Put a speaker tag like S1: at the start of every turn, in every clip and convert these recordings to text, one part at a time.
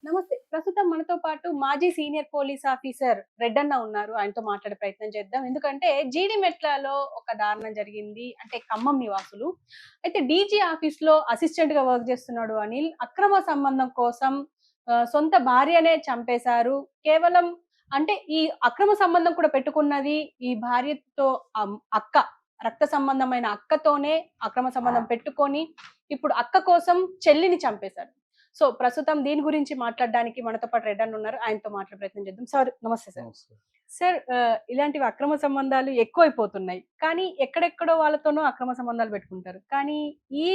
S1: నమస్తే. ప్రస్తుతం మనతో పాటు మాజీ సీనియర్ పోలీస్ ఆఫీసర్ రెడ్డన్న ఉన్నారు. ఆయనతో మాట్లాడే ప్రయత్నం చేద్దాం. ఎందుకంటే జీడిమెట్లలో ఒక దారుణం జరిగింది. అంటే ఖమ్మం నివాసులు. అయితే డీజీ ఆఫీస్‌లో అసిస్టెంట్‌గా వర్క్ చేస్తున్నాడు అనిల్. అక్రమ సంబంధం కోసం సొంత భార్యనే చంపేశారు. కేవలం అంటే ఈ అక్రమ సంబంధం కూడా పెట్టుకున్నది ఈ భార్యతో అక్క. రక్త సంబంధమైన అక్కతోనే అక్రమ సంబంధం పెట్టుకొని ఇప్పుడు అక్క కోసం చెల్లిని చంపేశారు. సో, ప్రస్తుతం దీని గురించి మాట్లాడడానికి మనతో పాటు రెడ్డన్న ఉన్నారు. ఆయనతో మాట్లాడే ప్రయత్నం చేద్దాం. సార్ నమస్తే సార్.
S2: నమస్తే.
S1: సార్ ఇలాంటివి అక్రమ సంబంధాలు ఎక్కువైపోతున్నాయి. కానీ ఎక్కడెక్కడో వాళ్ళతోనో అక్రమ సంబంధాలు పెట్టుకుంటారు. కానీ ఈ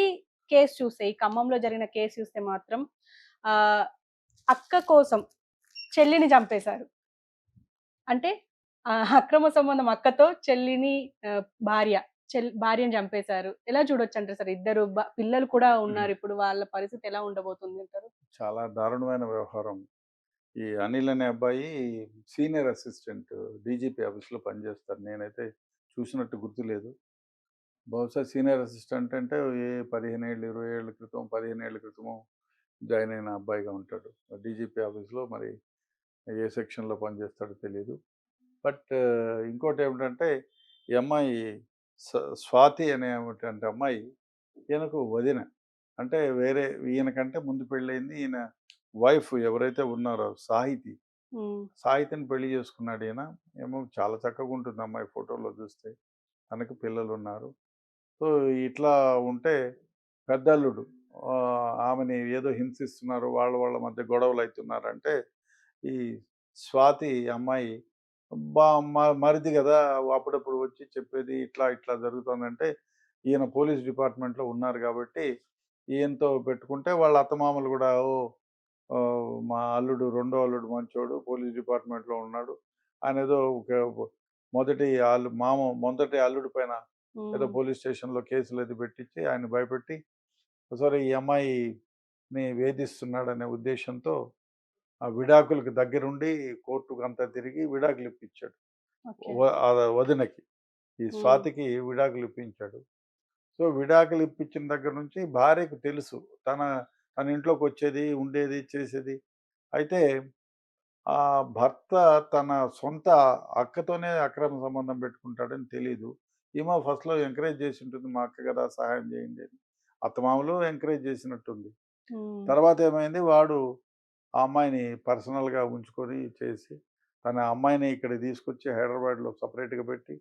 S1: కేస్ చూస్తే, ఈ ఖమ్మంలో జరిగిన కేస్ చూస్తే మాత్రం ఆహ్, అక్క కోసం చెల్లిని చంపేశారు. అంటే అక్రమ సంబంధం అక్కతో చెల్లిని భార్య భార్యని చంపేశారు. ఎలా చూడొచ్చంటారు సార్? ఇద్దరు పిల్లలు కూడా ఉన్నారిప్పుడు. వాళ్ళ పరిస్థితి ఎలా ఉండబోతుందంటారు?
S2: చాలా దారుణమైన వ్యవహారం. ఈ అనిల్ అనే అబ్బాయి సీనియర్ అసిస్టెంట్ డీజీపీ ఆఫీస్‌లో పనిచేస్తారు. నేనైతే చూసినట్టు గుర్తులేదు. బహుశా సీనియర్ అసిస్టెంట్ అంటే 15 ఏళ్ళు, 20 ఏళ్ల క్రితం, 15 ఏళ్ల క్రితమో జాయిన్ అయిన అబ్బాయిగా ఉంటాడు. డీజీపీ ఆఫీస్‌లో మరి ఏ సెక్షన్‌లో పనిచేస్తాడో తెలీదు. బట్ ఇంకోటేమిటంటే ఈ అమ్మాయి స స్వాతి అనేటువంటి అమ్మాయి ఈయనకు వదిన. అంటే వేరే ఈయనకంటే ముందు పెళ్ళయింది. ఈయన వైఫ్ ఎవరైతే ఉన్నారో సాహితి.
S1: హ్మ్.
S2: సాహితిని పెళ్లి చేసుకున్నాడు ఈయన. ఏమో చాలా చక్కగుంటుంది అమ్మాయి ఫోటోలో చూస్తే. తనకి పిల్లలున్నారు. సో, ఇట్లా ఉంటే పెద్దల్లుడు ఆమెని ఏదో హింసిస్తున్నారు. వాళ్ళ వాళ్ళ మధ్య గొడవలయితున్నారంటే, ఈ స్వాతి అమ్మాయి బా మరిది గదా! అప్పుడప్పుడు వచ్చి చెప్పేది ఇట్లా, ఇట్లా జరుగుతోందంటే, ఈయన పోలీస్ డిపార్ట్‌మెంట్‌లో ఉన్నారు గాబట్టి, ఈయనతో పెట్టుకుంటే వాళ్ళ అత్తమామలు గూడా మా అల్లుడు రెండో అల్లుడు మంచోడు పోలీస్ డిపార్ట్‌మెంట్‌లో ఉన్నాడు. ఆయనేదో మొదటి అల్లుడి పైన ఏదో
S1: హ్మ్.
S2: పోలీస్ స్టేషన్‌లో కేసులేదో పెట్టించి ఆయన్ని భయపెట్టి, సరే ఈ అమ్మాయిని వేధిస్తున్నాడనే ఉద్దేశ్యంతో ఆ విడాకులకు దగ్గరుండి కోర్టుకంతా తిరిగి విడాకులిప్పించాడు.
S1: ఓకే.
S2: వదినకి. ఈ
S1: హ్మ్.
S2: స్వాతికి విడాకులిప్పించాడు. సో, విడాకులిప్పించిన దగ్గర నుంచి భార్యకు తెలుసు. తన తన ఇంట్లోకొచ్చేది, ఉండేది, చేసేది. అయితే భర్త తన సొంత అక్కతోనే అక్రమ సంబంధం పెట్టుకుంటాడని తెలీదు. ఈమె ఫస్ట్‌లో ఎంకరేజ్ చేసుంటుంది. మా అక్క గదా! సహాయం చేయండి అని. అత్తమామలు ఎంకరేజ్ చేసినట్టుంది.
S1: హ్మ్.
S2: తర్వాతేమైంది వాడు ఆ అమ్మాయిని పర్సనల్‌గా ఉంచుకొని చేసి, తన అమ్మాయిని ఇక్కడికి తీసుకొచ్చి హైదరాబాద్‌లో సెపరేట్‌గా పెట్టి,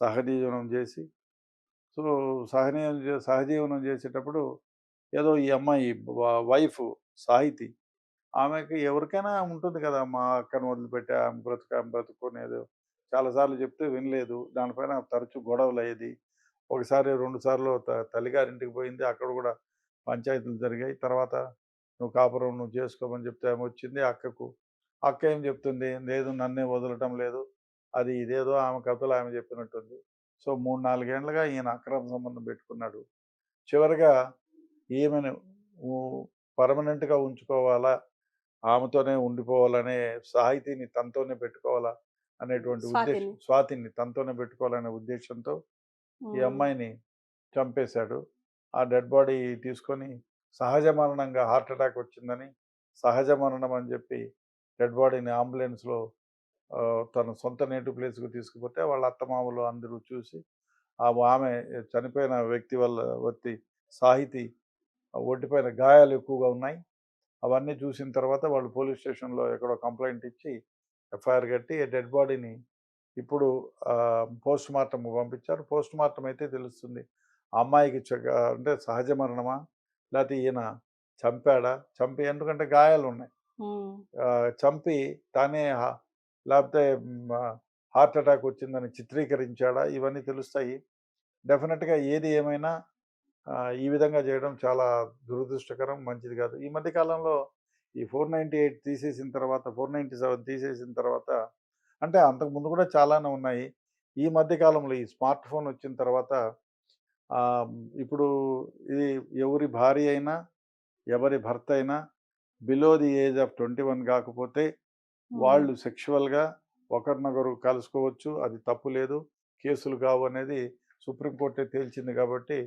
S2: సహజీవనం చేసి, సో, సహజీవనం చేసేటప్పుడు ఏదో ఈ అమ్మాయి వైఫ్ సాహితి ఆమెకి ఎవరికైనా ఉంటుంది కదా! మా అక్కని వదిలిపెట్టి ఆమె బ్రతుకుని ఏదో చాలా సార్లు చెప్తే వినలేదు. దానిపైన తరచూ గొడవలయ్యేది. ఒకసారి, 2 సార్లు తల్లిగారింటికి పోయింది. అక్కడ కూడా పంచాయతీలు జరిగాయి. తర్వాత నువ్వు చేసుకోమని చెప్తే ఆమొచ్చింది అక్కకు. అక్క ఏం చెప్తుంది? లేదు నన్నే వదలటం లేదు. అది ఇదేదో ఆమె కథలు ఆమె చెప్పినట్టుంది. సో, 3, 4 ఏండ్లుగా ఈయన అక్రమ సంబంధం పెట్టుకున్నాడు. చివరగా ఈమెను ఉ పర్మనెంట్‌గా ఉంచుకోవాలా? ఆమెతోనే ఉండిపోవాలనే సాహితీని తనతోనే పెట్టుకోవాలా అనేటువంటి
S1: స్వాతిని.
S2: స్వాతిని తనతోనే పెట్టుకోవాలనే ఉద్దేశ్యంతో ఈ
S1: హ్మ్.
S2: అమ్మాయిని చంపేశాడు. ఆ డెడ్ బాడీ తీసుకొని సహజ మరణంగా హార్ట్ అటాక్ వచ్చిందని, సహజ మరణం అని చెప్పి డెడ్ బాడీని అంబులెన్స్‌లో తన సొంత నేటివ్ ప్లేస్‌కి తీసుకుపోతే వాళ్ళ అత్తమామలు అందరూ చూసి ఆమె చనిపోయిన వ్యక్తి సాహితీ ఒంటిపైన గాయాలు ఎక్కువగా ఉన్నాయి. అవన్నీ చూసిన తర్వాత వాళ్ళు పోలీస్ స్టేషన్‌లో ఎక్కడో కంప్లెయింట్ ఇచ్చి ఎఫ్ఐఆర్ కట్టి డెడ్ బాడీని ఇప్పుడు పోస్ట్‌మార్టంకి పంపించారు. పోస్ట్‌మార్టం అయితే తెలుస్తుంది. ఆ అమ్మాయికి అంటే సహజ మరణమా? లేతే ఈయన చంపాడా? ఎందుకంటే గాయాలున్నాయి.
S1: హ్మ్.
S2: చంపి తానే లేపోతే హార్ట్ అటాక్ వచ్చిందని చిత్రీకరించాడా? ఇవన్నీ తెలుస్తాయి. డెఫినిట్‌గా ఏది ఏమైనా ఈ విధంగా చేయడం చాలా దురదృష్టకరం. మంచిది కాదు. ఈ మధ్య కాలంలో ఈ 498 తీసేసిన తర్వాత 497 తీసేసిన తర్వాత అంటే అంతకుముందు కూడా చాలానే ఉన్నాయి. ఈ మధ్య కాలంలో ఈ స్మార్ట్ ఫోన్ వచ్చిన తర్వాత ఆహ్, ఇప్పుడు ఇది ఎవరి భార్య అయినా, ఎవరి భర్త అయినా బిలో ది ఏజ్ ఆఫ్ 21 కాకపోతే
S1: హ్మ్.
S2: వాళ్ళు సెక్షువల్‌గా ఒకరినొకరు కలుసుకోవచ్చు. అది తప్పు లేదు. కేసులు కావు అనేది సుప్రీంకోర్టే తేల్చింది కాబట్టి,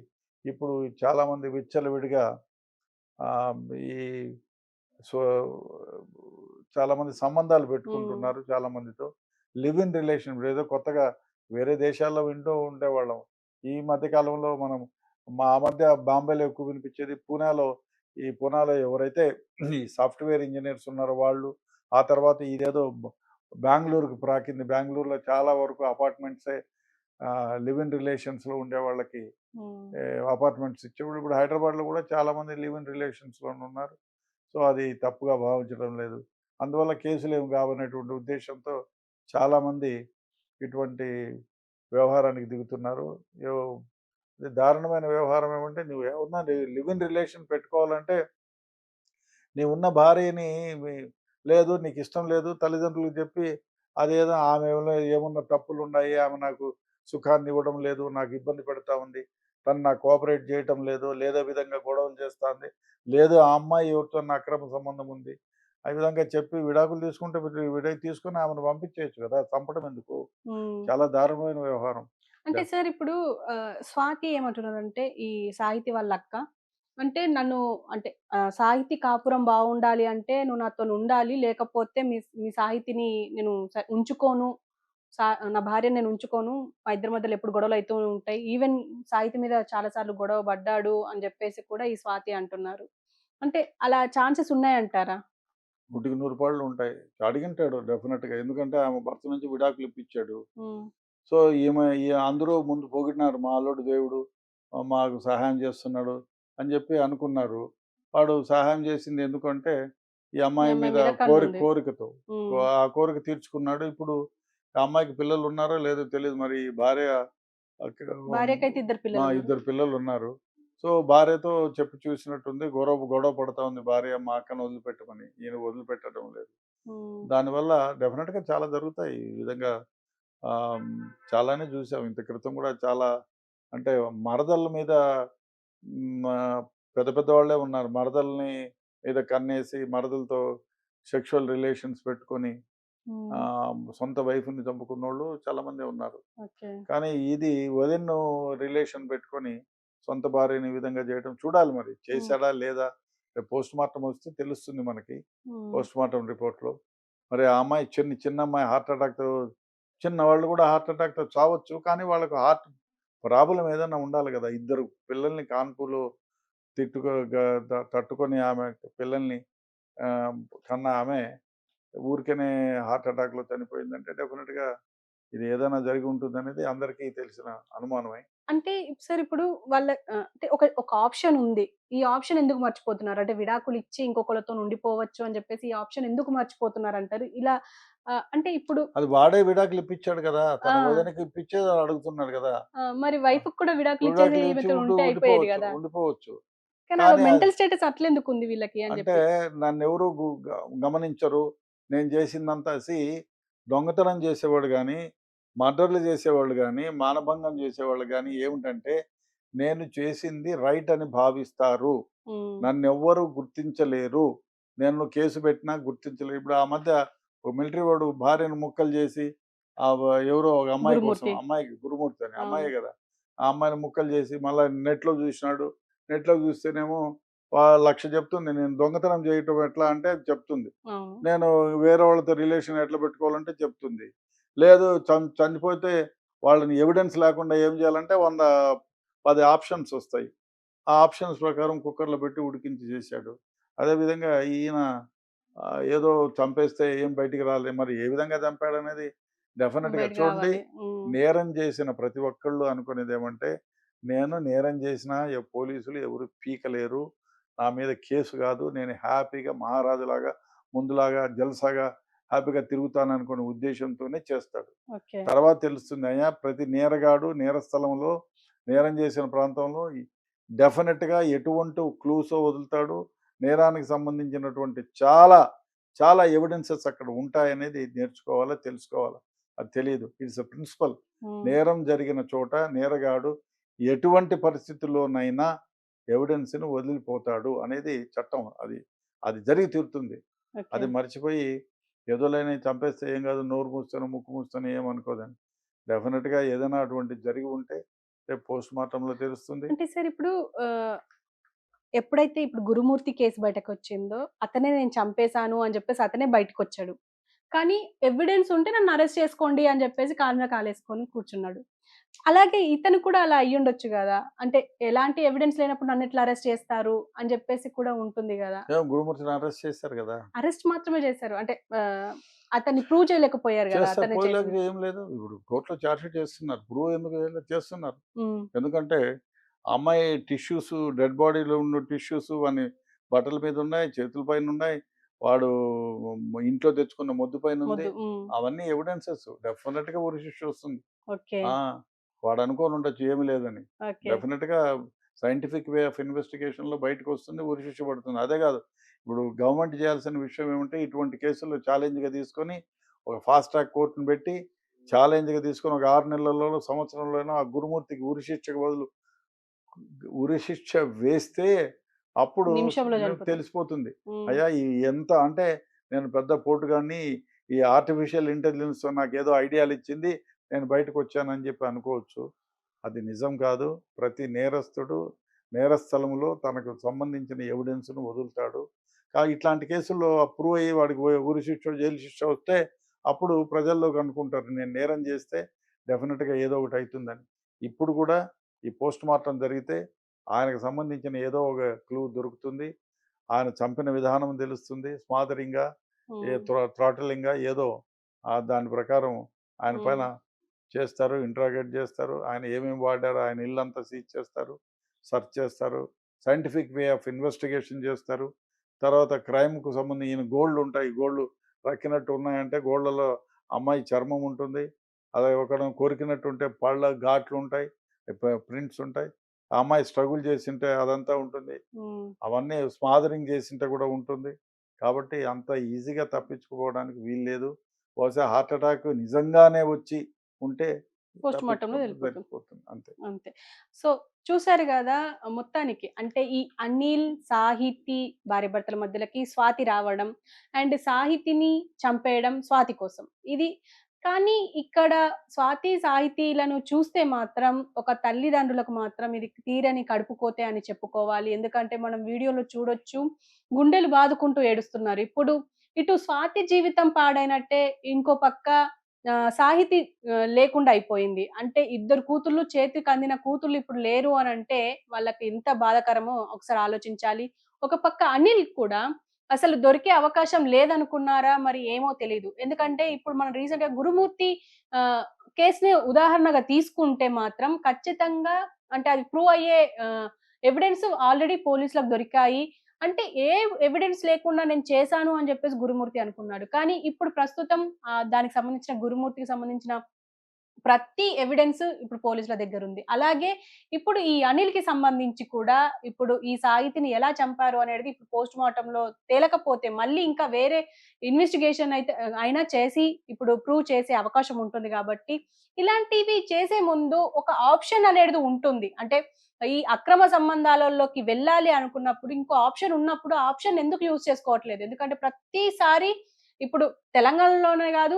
S2: ఇప్పుడు చాలామంది విచ్చలవిడిగా ఆహ్, ఈ సో చాలా మంది సంబంధాలు
S1: ఉమ్,
S2: పెట్టుకుంటున్నారు చాలా మందితో. లివ్ ఇన్ రిలేషన్ ఏదో కొత్తగా వేరే దేశాల్లో వింటూ ఉండేవాళ్ళం. ఈ మధ్య కాలంలో మనం మా మధ్య బాంబేలో ఎక్కువ వినిపించేది. పూనాలో ఎవరైతే ఈ సాఫ్ట్‌వేర్ ఇంజినీర్స్ ఉన్నారో వాళ్ళు, ఆ తర్వాత ఇదేదో బెంగుళూరుకి ప్రాకింది. బెంగుళూరులో చాలా వరకు అపార్ట్మెంట్సే లివ్ ఇన్ రిలేషన్స్‌లో ఉండేవాళ్ళకి
S1: ఉమ్.
S2: అపార్ట్మెంట్స్ ఇచ్చేవాళ్ళు. ఇప్పుడు హైదరాబాద్‌లో కూడా చాలామంది లివ్ ఇన్ రిలేషన్స్‌లోనే ఉన్నారు. సో, అది తప్పుగా భావించడం లేదు. అందువల్ల కేసులేమి కావనేటువంటి ఉద్దేశ్యంతో చాలామంది ఇటువంటి వ్యవహారానికి దిగుతున్నారు. యో ఇది దారుణమైన వ్యవహారం ఏమంటే, నువ్వేమన్నా లివ్ ఇన్ రిలేషన్ పెట్టుకోవాలంటే నీవున్న భార్యని మీ లేదు నీకిష్టం లేదు తల్లిదండ్రులకు చెప్పి అదేదో ఆమెలో ఏమన్నా తప్పులున్నాయి, ఆమె నాకు సుఖాన్నివ్వడం లేదు, నాకు ఇబ్బంది పెడతా ఉంది, తను నాకు కోఆపరేట్ చేయటం లేదు, లేదో విధంగా గొడవలు చేస్తాంది, లేదు ఆ అమ్మాయి ఎవరితోన్నా అక్రమ సంబంధం ఉంది. ఆ విధంగా చెప్పి విడాకులు తీసుకుంటే తీసుకొని ఆమెను పంపించేయొచ్చు కదా! చంపడం ఎందుకు?
S1: ఉమ్.
S2: చాలా దారుణమైన వ్యవహారం. ద
S1: అంటే సార్ ఇప్పుడు స్వాతి ఏమంటున్నారంటే, ఈ సాహితి వాళ్ళ అక్క, అంటే నన్ను అంటే సాహితి కాపురం బావుండాలి అంటే నువ్వు నాతోనుండాలి. లేకపోతే మీ సాహితిని నేను ఉంచుకోను. సా నా భార్యని నేను ఉంచుకోను. మా ఇద్దరి మధ్యలో ఎప్పుడు గొడవలయితూ ఉంటాయి. ఈవెన్ సాహితి మీద చాలా సార్లు గొడవ పడ్డాడు అని జెప్పేసి కూడా ఈ స్వాతి అంటున్నారు. అంటే అలా ఛాన్సెస్ ఉన్నాయంటారా?
S2: నూటికి 100 పాళ్ళు ఉంటాయి. అడిగింటాడు డెఫినిట్‌గా. ఎందుకంటే ఆమె భర్త నుంచి విడాకులు ఇప్పించాడు.
S1: హ్మ్.
S2: సో, అందరూ ముందు పొగిడినారు. మా అల్లుడు దేవుడు మాకు సహాయం చేస్తున్నాడు అని చెప్పి అనుకున్నారు. వాడు సహాయం చేసింది ఎందుకంటే, ఈ
S1: ఈ
S2: అమ్మాయి
S1: అమ్మాయి
S2: మీద
S1: మీద కన్నుంది.
S2: కోరికతో.
S1: హ్మ్.
S2: ఆ కోరిక తీర్చుకున్నాడు. ఇప్పుడు ఆ అమ్మాయికి పిల్లలున్నారో లేదో తెలీదు. మరి భార్య అక్
S1: భార్యకైతే ఇద్దరు పిల్లలున్నారు.
S2: ఇద్దరు పిల్లలున్నారు. సో, భార్యతో చెప్పి చూసినట్టుంది. గొడవ గొడవ పడతా ఉంది భార్య మా అక్కని వదిలిపెట్టమని. ఈయన వదిలిపెట్టడం లేదు.
S1: హ్మ్.
S2: దానివల్ల డెఫినిట్‌గా చాలా జరుగుతాయి. ఈ విధంగా ఆహ్, హ్మ్. చాలానే చూసాం. ఇంత క్రితం గూడా చాలా అంటే మరదళ్ళ మీద పెద్ద పెద్దవాళ్ళే ఉన్నారు. మరదల్ని మీద కన్నేసి మరదలతో సెక్షువల్ రిలేషన్స్ పెట్టుకొని
S1: హ్మ్.
S2: సొంత వైఫ్‌ని చంపుకున్నోళ్ళు చాలామందే ఉన్నారు.
S1: ఓకే.
S2: కానీ ఇది వదిన్ రిలేషన్ పెట్టుకొని సొంత భార్యని ఈ విధంగా చేయడం చూడాలి మరి.
S1: హ్మ్.
S2: చేశాడా? లేదా? రేపు పోస్ట్‌మార్టం వస్తే తెలుస్తుంది మనకి.
S1: హ్మ్.
S2: పోస్ట్‌మార్టం రిపోర్ట్‌లో. మరి ఆ అమ్మాయి చిన్న అమ్మాయి హార్ట్ అటాక్‌తో చిన్నవాళ్ళు గూడా హార్ట్ అటాక్‌తో చావచ్చు. కానీ వాళ్ళకి హార్ట్ ప్రాబ్లమ్ ఏదన్నా ఉండాలి గదా! ఇద్దరు పిల్లల్ని కాన్పులో తిట్టుకో గ త తట్టుకొని ఆమె పిల్లల్ని ఆహ్, కన్న ఆమె ఊరికనే హార్ట్ అటాక్‌లో చనిపోయిందంటే డెఫినిట్‌గా ఇది ఏదైనా జరిగి ఉంటుందనేది అందరికీ తెలిసిన అనుమానమే.
S1: అంటే సార్ ఇప్పుడు వాళ్ళ అంటే ఒక ఆప్షన్ ఉంది. ఈ ఆప్షన్ ఎందుకు మర్చిపోతున్నారు? అంటే విడాకులిచ్చి ఇంకొకళ్ళతోని ఉండిపోవచ్చు అని జెప్పేసి ఈ ఆప్షన్ ఎందుకు మర్చిపోతున్నారంటారు? ఇలా అంటే ఇప్పుడు
S2: అది వాడే విడాకులు ఇప్పించాడు గదా!
S1: ఆ!
S2: తన వదినకి ఇప్పించే అడుగుతున్నాడు గదా!
S1: మరి
S2: ఆ!
S1: వైఫ్‌కి కూడా విడాకులిచ్చేసి
S2: విడాకులు ఇచ్చి
S1: ఈమెతోని ఉంటే అయిపోయేది
S2: ఉండిపోవచ్చు.
S1: గదా!
S2: ఉండిపోవచ్చు.
S1: కానీ
S2: కానీ
S1: మెంటల్ స్టేటస్ అట్లెందుకుంది వీళ్ళకి అని
S2: అంటే
S1: జెప్పి.
S2: నన్నెవరు గమనించరు. నేను చేసిందంతా దొంగతనం చేసేవాడు గానీ, మర్డర్‌లు చేసేవాళ్ళు గానీ, మానభంగం చేసేవాళ్ళు గానీ ఏమిటంటే, నేను చేసింది రైట్ అని భావిస్తారు.
S1: హ్మ్.
S2: నన్నెవ్వరు గుర్తించలేరు. నేను కేసు పెట్టినా గుర్తించలేరు. ఇప్పుడు ఆ మధ్య ఒక మిలిటరీ వాడు భార్యను ముక్కలు చేసి ఎవరో ఒక అమ్మాయి కోసం
S1: గురుమూర్తి.
S2: అమ్మాయికి గురుమూర్తి అని
S1: అవును.
S2: అమ్మాయే గదా! ఆ అమ్మాయిని ముక్కలు చేసి మళ్ళా నెట్‌లో చూసినాడు. నెట్‌లో చూస్తేనేమో 1,00,000 చెప్తుంది. నేను దొంగతనం చేయటం ఎట్లా అంటే చెప్తుంది.
S1: అవును.
S2: నేను వేరే వాళ్ళతో రిలేషన్ ఎట్లా పెట్టుకోవాలంటే చెప్తుంది. లేదు చనిపోతే వాళ్ళని ఎవిడెన్స్ లేకుండా ఏం చేయాలంటే 10 ఆప్షన్స్ వస్తాయి. ఆ ఆప్షన్స్ ప్రకారం కుక్కర్‌లో పెట్టి ఉడికించి చేశాడు. అదేవిధంగా ఈయన ఏదో చంపేస్తే ఏం బయటికి రాలే. మరి ఏ విధంగా చంపాడనేది డెఫినిట్‌గా
S1: బయటికి
S2: చూడండి.
S1: రావాలి. హ్మ్.
S2: నేరం చేసిన ప్రతి ఒక్కళ్ళు అనుకునేదేమంటే, నేను నేరం చేసినా పోలీసులు ఎవరు పీకలేరు. నా మీద కేసు కాదు. నేను హ్యాపీగా మహారాజులాగా ముందులాగా జల్సాగా హ్యాపీగా తిరుగుతాననుకునే ఉద్దేశ్యంతోనే చేస్తాడు.
S1: ఓకే.
S2: తర్వాత తెలుస్తుంది అయ్యా ప్రతి నేరగాడు నేరస్థలంలో నేరం చేసిన ప్రాంతంలో డెఫినిట్‌గా ఎటువంటి క్లూసో వదులుతాడు. నేరానికి సంబంధించినటువంటి చాలా, చాలా ఎవిడెన్సెస్ అక్కడ ఉంటాయనేది నేర్చుకోవాలా, తెలుసుకోవాలా. అది తెలీదు. It's a principle.
S1: హ్మ్.
S2: నేరం జరిగిన చోట నేరగాడు ఎటువంటి పరిస్థితుల్లోనైనా ఎవిడెన్స్‌ని వదిలిపోతాడు అనేది చట్టం. అది అది జరిగి తీరుతుంది.
S1: ఓకే.
S2: అది మర్చిపోయి ఏదోలేని చంపేస్తే ఏం కాదు నోరు మూస్తాను, ముక్కు మూస్తాను ఏమనుకోదని. డెఫినిట్‌గా ఏదైనా అటువంటిది జరిగి ఉంటే రేపు పోస్ట్‌మార్టంలో తెలుస్తుంది.
S1: అంటే సార్ ఇప్పుడు ఆహ్ ఎప్పుడైతే ఇప్పుడు గురుమూర్తి కేసు బయటకొచ్చిందో, అతనే నేను చంపేసాను అని జెప్పేసి అతనే బయటకొచ్చాడు. కానీ ఎవిడెన్స్ ఉంటే నన్ను అరెస్ట్ చేసుకోండి అని జెప్పేసి కాలు మీద కాలేసుకొని కూర్చున్నాడు. అలాగే ఇతను కూడా అలా అయ్యుండొచ్చు గదా! అంటే ఎలాంటి ఎవిడెన్స్ లేనప్పుడు నన్నెట్లా అరెస్ట్ చేస్తారు అని జెప్పేసి కూడా ఉంటుంది గదా!
S2: ఏమో గురుమూర్తిని అరెస్ట్ చేశారు కదా!
S1: అరెస్ట్ మాత్రమే చేశారు. అంటే అతన్ని ప్రూవ్ చేయలేకపోయారు గదా!
S2: చేస్తారు,
S1: అతనే
S2: పోయిలేక
S1: చేసింది.
S2: ఏం లేదు. ఇప్పుడు కోర్టులో చార్జ్ షీట్ చేస్తున్నారు. ప్రూవ్ ఎందుకు చేయలేదు? చేస్తున్నారు.
S1: హ్మ్.
S2: ఎందుకంటే ఆ అమ్మాయి టిష్యూస్, డెడ్ బాడీలో ఉన్న టిష్యూస్ వాని బట్టల మీద ఉన్నాయి, చేతుల పైన ఉన్నాయి. వాడు ఇంట్లో తెచ్చుకున్న మొద్దు పైన ఉంది.
S1: మొద్దు. హ్మ్.
S2: అవన్నీ ఎవిడెన్సెస్. డెఫినిట్‌గా ఉరి శిక్ష వస్తుంది.
S1: ఓకే.
S2: ఆ! వాడు అనుకోని ఉండొచ్చు ఏమి లేదని.
S1: ఓకే.
S2: డెఫినిట్‌గా సైంటిఫిక్ వే ఆఫ్ ఇన్వెస్టిగేషన్‌లో బయటకొస్తుంది. ఉరి శిక్ష పడుతుంది. అదే కాదు. ఇప్పుడు గవర్నమెంట్ చేయాల్సిన విషయం ఏమంటే ఇటువంటి కేసుల్లో ఛాలెంజ్‌గా తీసుకొని ఒక ఫాస్ట్ ట్రాక్ కోర్ట్‌ని పెట్టి ఛాలెంజ్‌గా తీసుకొని ఒక 6 నెలల్లోనో, సంవత్సరంలోనో ఆ గురుమూర్తికి ఉరి శిక్షకు బదులు ఉరి శిక్ష వేస్తే అప్పుడు
S1: నిమిషంలో చనిపోతాడు.
S2: తెలిసిపోతుంది.
S1: హ్మ్.
S2: అయ్యా! ఎంత అంటే నేను పెద్ద పోటుగాడిని. ఈ ఆర్టిఫిషియల్ ఇంటెలిజెన్స్ నాకేదో ఐడియాలిచ్చింది. నేను బయటకొచ్చానని చెప్పి అనుకోవచ్చు. అది నిజం కాదు. ప్రతి నేరస్తుడు నేరస్థలంలో తనకు సంబంధించిన ఎవిడెన్స్‌ను వదులుతాడు. ఇట్లాంటి కేసుల్లో ప్రూవ్ అయ్యి వాడికి ఉరి శిక్ష, జైలు శిక్ష వస్తే అప్పుడు ప్రజల్లోకి అనుకుంటారు. నేను నేరం చేస్తే డెఫినిట్‌గా ఏదో ఒకటి అయితుందని. ఇప్పుడు కూడా ఈ పోస్ట్ మార్టం జరిగితే ఆయనకు సంబంధించిన ఏదో ఒక క్లూ దొరుకుతుంది. ఆయన చంపిన విధానం తెలుస్తుంది. స్మాదరింగా,
S1: హ్మ్.
S2: థ్రాటిలింగా ఏదో దాని ప్రకారం ఆయన పైన
S1: హ్మ్.
S2: చేస్తారు. ఇంట్రాగేట్ చేస్తారు. ఆయన ఏమేమి వాడారో ఆయన ఇల్లంతా సీజ్ చేస్తారు. సెర్చ్ చేస్తారు. సైంటిఫిక్ వే ఆఫ్ ఇన్వెస్టిగేషన్ చేస్తారు. తర్వాత క్రైమ్‌కు సంబంధించి ఈయన గోల్డ్ ఉంటాయి. గోల్డ్ రక్కినట్టు ఉన్నాయంటే గోల్డ్‌లో అమ్మాయి చర్మం ఉంటుంది. అదే ఒకడు కొరికినట్టుంటే పళ్ళ ఘాట్లుంటాయి. ప్రింట్స్ ఉంటాయి. ఆ అమ్మాయి స్ట్రగుల్ చేసుంటే అదంతా ఉంటుంది.
S1: హ్మ్.
S2: అవన్నీ స్మాదరింగ్ చేసుంటే కూడా ఉంటుంది. కాబట్టి అంత ఈజీగా తప్పించుకోవడానికి వీల్లేదు. బహుశా హార్ట్ అటాక్ నిజంగానే వచ్చి ఉంటే
S1: పోస్ట్‌మార్టంలో
S2: తప్పించుకోవడం
S1: తెలిపోతుంది.
S2: సరిపోతుంది. అంతే.
S1: అంతే. సో, చూసారు గదా! మొత్తానికి అంటే ఈ అనిల్, సాహితీ భార్యాభర్తల మధ్యలకి స్వాతి రావడం అండ్ సాహితిని చంపేయడం స్వాతి కోసం. ఇది కానీ ఇక్కడ స్వాతి, సాహితీలను చూస్తే మాత్రం ఒక తల్లిదండ్రులకు మాత్రం ఇది తీరని కడుపుకోతే అని చెప్పుకోవాలి. ఎందుకంటే మనం వీడియోలో చూడొచ్చు. గుండెలు బాదుకుంటూ ఏడుస్తున్నారు. ఇప్పుడు ఇటు స్వాతి జీవితం పాడైనట్టే ఇంకో పక్క సాహితీ లేకుండా అయిపోయింది. అంటే ఇద్దరు కూతుర్లు చేతికి అందిన కూతుర్లు ఇప్పుడు లేరు అనంటే వాళ్ళకి ఎంత బాధాకరమో ఒకసారి ఆలోచించాలి. ఒక పక్క అనిల్ కూడా అసలు దొరికే అవకాశం లేదనుకున్నారా? మరి ఏమో తెలీదు. ఎందుకంటే ఇప్పుడు మనం రీసెంట్‌గా గురుమూర్తి ఆహ్, కేస్‌ని ఉదాహరణగా తీసుకుంటే మాత్రం ఖచ్చితంగా అంటే అది ప్రూవ్ అయ్యే ఎవిడెన్స్ ఆల్రెడీ పోలీసులకు దొరికాయి. అంటే ఏ ఎవిడెన్స్ లేకుండా నేను చేశాను అని జెప్పేసి గురుమూర్తి అనుకున్నాడు. కానీ ఇప్పుడు ప్రస్తుతం దానికి సంబంధించిన గురుమూర్తికి సంబంధించిన ప్రతి ఎవిడెన్స్ ఇప్పుడు పోలీసుల దగ్గరుంది. అలాగే ఇప్పుడు ఈ అనిల్‌కి సంబంధించి కూడా ఇప్పుడు ఈ సాహితిని ఎలా చంపారు అనేది ఇప్పుడు పోస్ట్‌మార్టంలో తేలకపోతే మళ్ళీ ఇంకా వేరే ఇన్వెస్టిగేషన్ అయితే అయినా చేసి ఇప్పుడు ప్రూవ్ చేసే అవకాశం ఉంటుంది గాబట్టి, ఇలాంటివి చేసే ముందు ఒక ఆప్షన్ అనేది ఉంటుంది. అంటే ఈ అక్రమ సంబంధాలలోకి వెళ్ళాలి అనుకున్నప్పుడు ఇంకో ఆప్షన్ ఉన్నప్పుడు ఆ ఆప్షన్ ఎందుకు యూజ్ చేసుకోవట్లేదు? ఎందుకంటే ప్రతిసారి ఇప్పుడు తెలంగాణలోనే గాదు,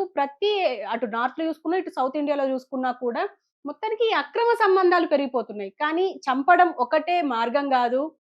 S1: అటు నార్త్‌లో జూసుకున్నా, ఇటు సౌత్ ఇండియాలో జూసుకున్నా కూడా మొత్తానికి ఈ అక్రమ సంబంధాలు పెరిగిపోతున్నాయి. కానీ చంపడం ఒకటే మార్గం గాదు.